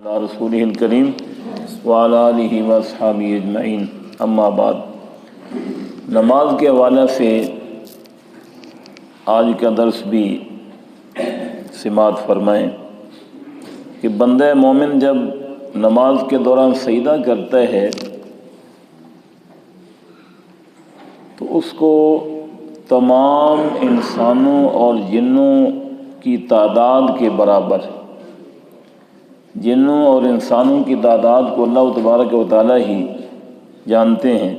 رسول الکریم وعلی آلہ واصحابہ اجمعین، اما بعد۔ نماز کے حوالے سے آج کا درس بھی سماعت فرمائیں کہ بندہ مومن جب نماز کے دوران سجدہ کرتا ہے تو اس کو تمام انسانوں اور جنوں کی تعداد کے برابر، جنوں اور انسانوں کی تعداد کو اللہ تبارک و تعالی ہی جانتے ہیں،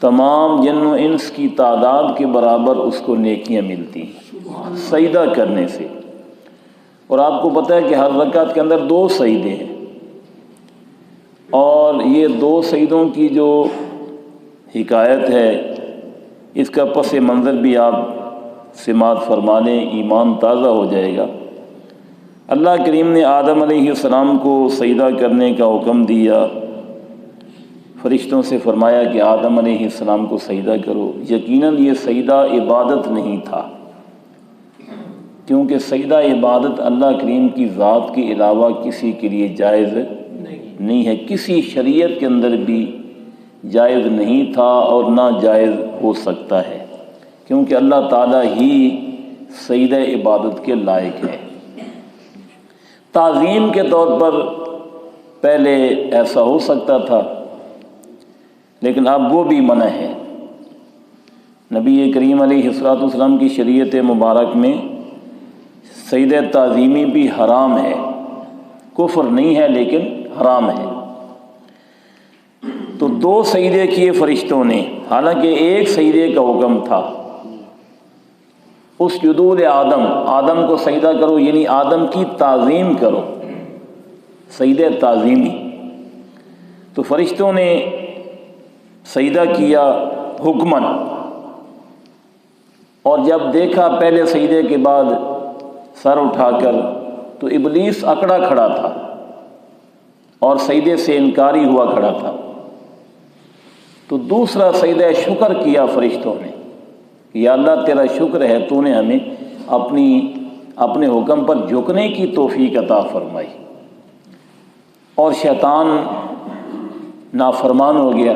تمام جن و انس کی تعداد کے برابر اس کو نیکیاں ملتی ہیں سجدہ کرنے سے۔ اور آپ کو پتہ ہے کہ ہر رکعت کے اندر 2 سجدے ہیں، اور یہ 2 سجدوں کی جو حکایت ہے اس کا پس منظر بھی آپ سماعت فرما لیں، ایمان تازہ ہو جائے گا۔ اللہ کریم نے آدم علیہ السلام کو سجدہ کرنے کا حکم دیا، فرشتوں سے فرمایا کہ آدم علیہ السلام کو سجدہ کرو۔ یقیناً یہ سجدہ عبادت نہیں تھا، کیونکہ سجدہ عبادت اللہ کریم کی ذات کے علاوہ کسی کے لیے جائز نہیں ہے، کسی شریعت کے اندر بھی جائز نہیں تھا اور نہ جائز ہو سکتا ہے، کیونکہ اللہ تعالیٰ ہی سجدہ عبادت کے لائق ہے۔ تعظیم کے طور پر پہلے ایسا ہو سکتا تھا، لیکن اب وہ بھی منع ہے۔ نبی کریم علیہ السلام کی شریعت مبارک میں سجدہ تعظیمی بھی حرام ہے، کفر نہیں ہے لیکن حرام ہے۔ تو 2 سجدے کیے فرشتوں نے، حالانکہ ایک سجدے کا حکم تھا۔ اسجدوا لآدم، آدم کو سجدہ کرو، یعنی آدم کی تعظیم کرو، سجدہ تعظیمی۔ تو فرشتوں نے سجدہ کیا حکماً، اور جب دیکھا پہلے سجدے کے بعد سر اٹھا کر تو ابلیس اکڑا کھڑا تھا اور سجدے سے انکاری ہوا کھڑا تھا۔ تو دوسرا سجدہ شکر کیا فرشتوں نے، یا اللہ تیرا شکر ہے تو نے ہمیں اپنے حکم پر جھکنے کی توفیق عطا فرمائی، اور شیطان نافرمان ہو گیا۔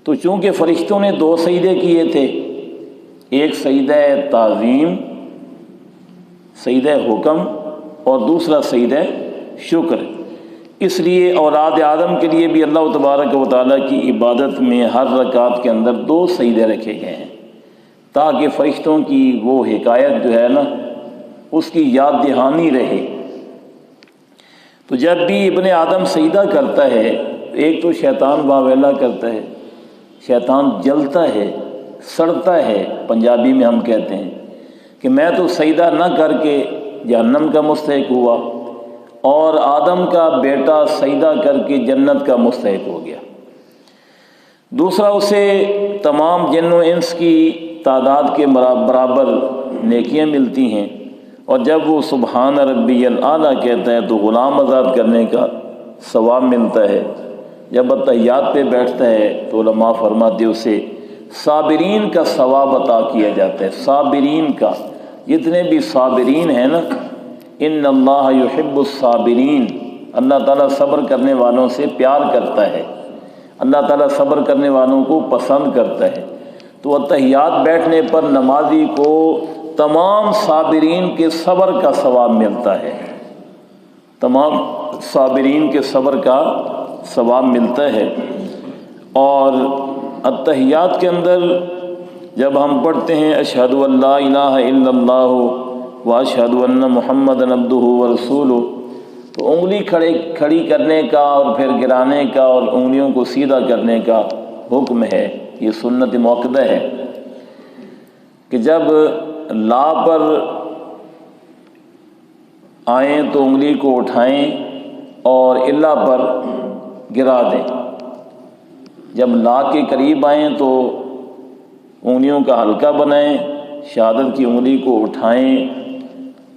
تو چونکہ فرشتوں نے 2 سجدے کیے تھے، ایک سجدہ تعظیم، سجدہ حکم، اور دوسرا سجدہ شکر، اس لیے اولاد آدم کے لیے بھی اللہ تبارک و تعالیٰ کی عبادت میں ہر رکعت کے اندر 2 سجدے رکھے گئے ہیں، تاکہ فرشتوں کی وہ حکایت جو ہے نا اس کی یاد دہانی رہے۔ تو جب بھی ابن آدم سجدہ کرتا ہے، ایک تو شیطان واویلا کرتا ہے، شیطان جلتا ہے، سڑتا ہے، پنجابی میں ہم کہتے ہیں کہ میں تو سجدہ نہ کر کے جہنم کا مستحق ہوا، اور آدم کا بیٹا سجدہ کر کے جنت کا مستحق ہو گیا۔ دوسرا، اسے تمام جن و انس کی تعداد کے برابر نیکیاں ملتی ہیں، اور جب وہ سبحان ربی الاعلیٰ کہتا ہے تو غلام آزاد کرنے کا ثواب ملتا ہے۔ جب اتحیات پہ بیٹھتا ہے تو علماء فرماتے ہیں اسے صابرین کا ثواب عطا کیا جاتا ہے۔ صابرین کا، جتنے بھی صابرین ہیں نا، ان اللہ یحب الصابرین، اللہ تعالیٰ صبر کرنے والوں سے پیار کرتا ہے، اللہ تعالیٰ صبر کرنے والوں کو پسند کرتا ہے۔ تو اتحیات بیٹھنے پر نمازی کو تمام صابرین کے صبر کا ثواب ملتا ہے، تمام صابرین کے صبر کا ثواب ملتا ہے۔ اور اتحیات کے اندر جب ہم پڑھتے ہیں اشہد ان لا الہ الا اللہ واشہد ان محمدا عبدہ ورسولہ، تو انگلی کھڑی کرنے کا اور پھر گرانے کا اور انگلیوں کو سیدھا کرنے کا حکم ہے۔ یہ سنت موقدہ ہے کہ جب لا پر آئیں تو انگلی کو اٹھائیں اور الا پر گرا دیں، جب لا کے قریب آئیں تو انگلیوں کا حلقہ بنائیں، شہادت کی انگلی کو اٹھائیں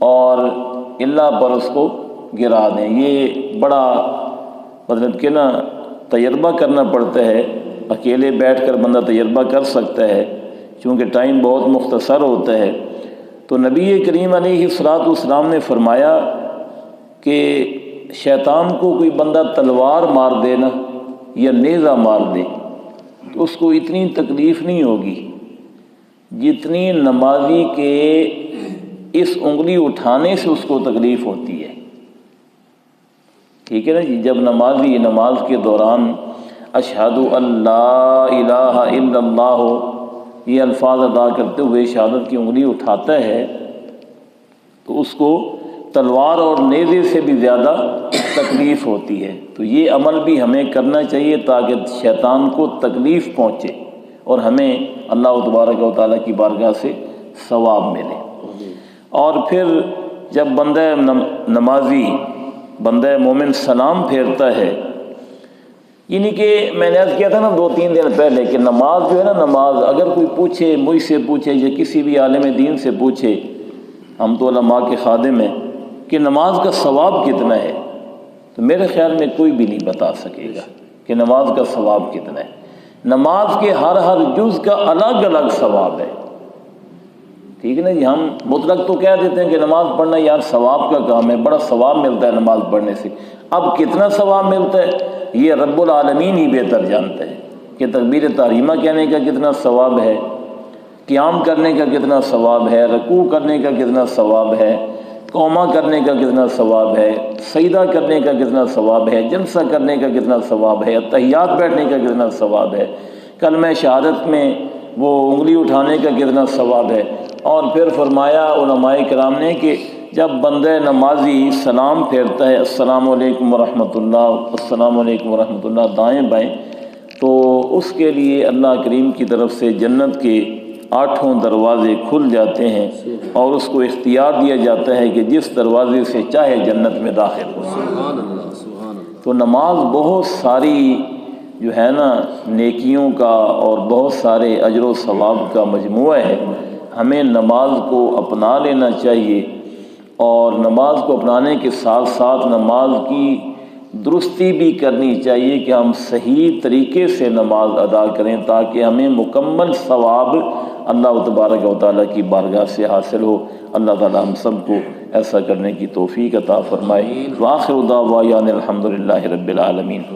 اور الا پر اس کو گرا دیں۔ یہ بڑا مطلب کہ نا تجربہ کرنا پڑتا ہے، اکیلے بیٹھ کر بندہ تجربہ کر سکتا ہے چونکہ ٹائم بہت مختصر ہوتا ہے۔ تو نبی کریم علیہ الصلوۃ والسلام نے فرمایا کہ شیطان کو کوئی بندہ تلوار مار دے نا یا نیزہ مار دے تو اس کو اتنی تکلیف نہیں ہوگی جتنی نمازی کے اس انگلی اٹھانے سے اس کو تکلیف ہوتی ہے. ٹھیک ہے نا جی. جب نمازی نماز کے دوران اشہد ان لا الہ الا اللہ یہ الفاظ ادا کرتے ہوئے شہادت کی انگلی اٹھاتا ہے تو اس کو تلوار اور نیزے سے بھی زیادہ تکلیف ہوتی ہے. تو یہ عمل بھی ہمیں کرنا چاہیے تاکہ شیطان کو تکلیف پہنچے اور ہمیں اللہ تبارک و تعالیٰ کی بارگاہ سے ثواب ملے. اور پھر جب بندہ نمازی بندہ مومن سلام پھیرتا ہے، یعنی کہ میں نے عرض کیا تھا نا 2-3 دن پہلے کہ نماز جو ہے نا، نماز اگر کوئی پوچھے، مجھ سے پوچھے یا کسی بھی عالم دین سے پوچھے، ہم تو علماء کے خادم ہیں، کہ نماز کا ثواب کتنا ہے، تو میرے خیال میں کوئی بھی نہیں بتا سکے گا کہ نماز کا ثواب کتنا ہے. نماز کے ہر جز کا الگ الگ ثواب ہے. ٹھیک ہے نا جی. ہم مطلق تو کہہ دیتے ہیں کہ نماز پڑھنا یار ثواب کا کام ہے، بڑا ثواب ملتا ہے نماز پڑھنے سے. اب کتنا ثواب ملتا ہے یہ رب العالمین ہی بہتر جانتا ہے کہ تکبیر تحریمہ کہنے کا کتنا ثواب ہے، قیام کرنے کا کتنا ثواب ہے، رکوع کرنے کا کتنا ثواب ہے، قومہ کرنے کا کتنا ثواب ہے، سجدہ کرنے کا کتنا ثواب ہے، جلسہ کرنے کا کتنا ثواب ہے، تحیات بیٹھنے کا کتنا ثواب ہے، کلمہ شہادت میں وہ انگلی اٹھانے کا کتنا ثواب ہے. اور پھر فرمایا علماء کرام نے کہ جب بندہ نمازی سلام پھیرتا ہے السلام علیکم ورحمۃ اللہ، السلام علیکم ورحمۃ اللہ دائیں بائیں، تو اس کے لیے اللہ کریم کی طرف سے جنت کے 8 دروازے کھل جاتے ہیں اور اس کو اختیار دیا جاتا ہے کہ جس دروازے سے چاہے جنت میں داخل ہو. تو نماز بہت ساری جو ہے نا نیکیوں کا اور بہت سارے اجر و ثواب کا مجموعہ ہے. ہمیں نماز کو اپنا لینا چاہیے اور نماز کو اپنانے کے ساتھ ساتھ نماز کی درستی بھی کرنی چاہیے کہ ہم صحیح طریقے سے نماز ادا کریں تاکہ ہمیں مکمل ثواب اللہ تبارک و تعالیٰ کی بارگاہ سے حاصل ہو. اللہ تعالیٰ ہم سب کو ایسا کرنے کی توفیق عطا فرمائے. وآخر دعوانا الحمدللہ رب العالمین.